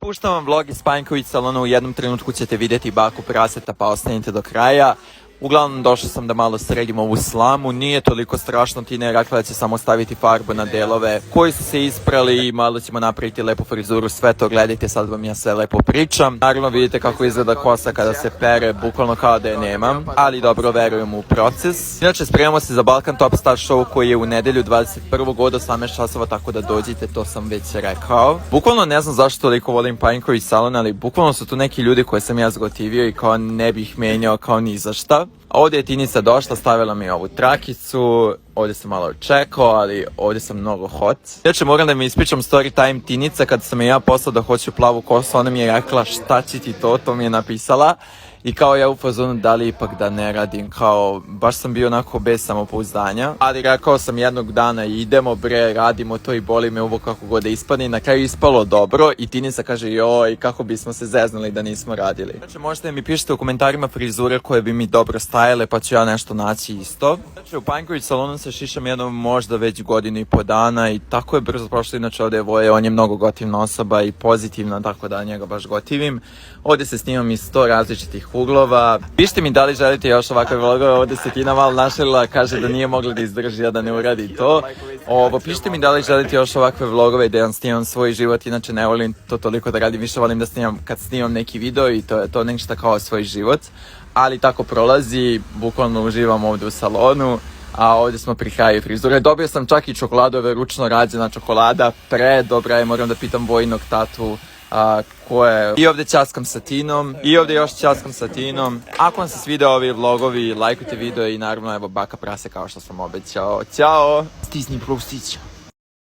puštam vam vlog iz Panjković salona, u jednom trenutku ćete vidjeti baku praseta, pa ostanite do kraja. Uglavnom došao sam da malo sredim ovu slamu, nije toliko strašno, Tina je rekla da će samo staviti farbu na delove koji su se isprali i malo ćemo napraviti lepu frizuru, sve to gledajte, sad vam ja sve lepo pričam. Naravno vidite kako izgleda kosa kada se pere, bukvalno kao da je nemam, ali dobro, verujem u proces. Inače spremamo se za Balkan Top Star Show koji je u nedelju 21. od 18 časova, tako da dođite, to sam već rekao. Bukvalno ne znam zašto toliko volim Panjković salon, ali bukvalno su tu neki ljudi koje sam ja zgotivio i kao ne bih menjao kao ni za šta. A ovdje je Tinica došla, stavila mi ovu trakicu, ovdje sam malo čekao, ali ovdje sam mnogo hot. Znači moram da mi ispričam story time. Tinica, kad sam je ja poslao da hoću plavu kosu, ona mi je rekla šta će ti to mi je napisala. I kao ja u fazonu da li ipak da ne radim, kao baš sam bio onako bez samopouzdanja. Ali rekao sam jednog dana idemo bre, radimo to i boli me uvo kako god da ispadne. I na kraju ispalo dobro i Tinica kaže joj kako bismo se zeznuli da nismo radili. Znači možete mi pišete u komentarima frizure koje bi mi dobro stajale pa ću ja nešto naći isto. Znači u Panjković salonu se šišam jednom možda već 1.5 godina i tako je brzo prošlo. Inače ovdje je Voje, on je mnogo gotivna osoba i pozitivna, tako da njega baš gotivim. Ovdje se snimam iz 100 različitih uglova. Pišite mi da li želite još ovakve vlogove, ovdje se Tina malo našalila, kaže da nije mogla da izdrži, a da ne uradi to. Pišite mi da li želite još ovakve vlogove da vam snimam svoj život, inače ne volim to toliko da radim, više volim da snimam kad snimam neki video i to je to nešto kao svoj život. Ali tako prolazi, bukvalno uživam ovdje u salonu. A ovdje smo pri kraju frizure. Dobio sam čak i čokoladu, ove ručno rađena čokolada, predobra je, moram da pitam Vojinog tatu koje. I ovdje ćaskam sa Tinom, i ovdje još ćaskam sa Tinom. Ako vam se svideo ovi vlogovi, lajkujte video i naravno evo baka prase kao što sam obećao. Ćao! Stisni plusić.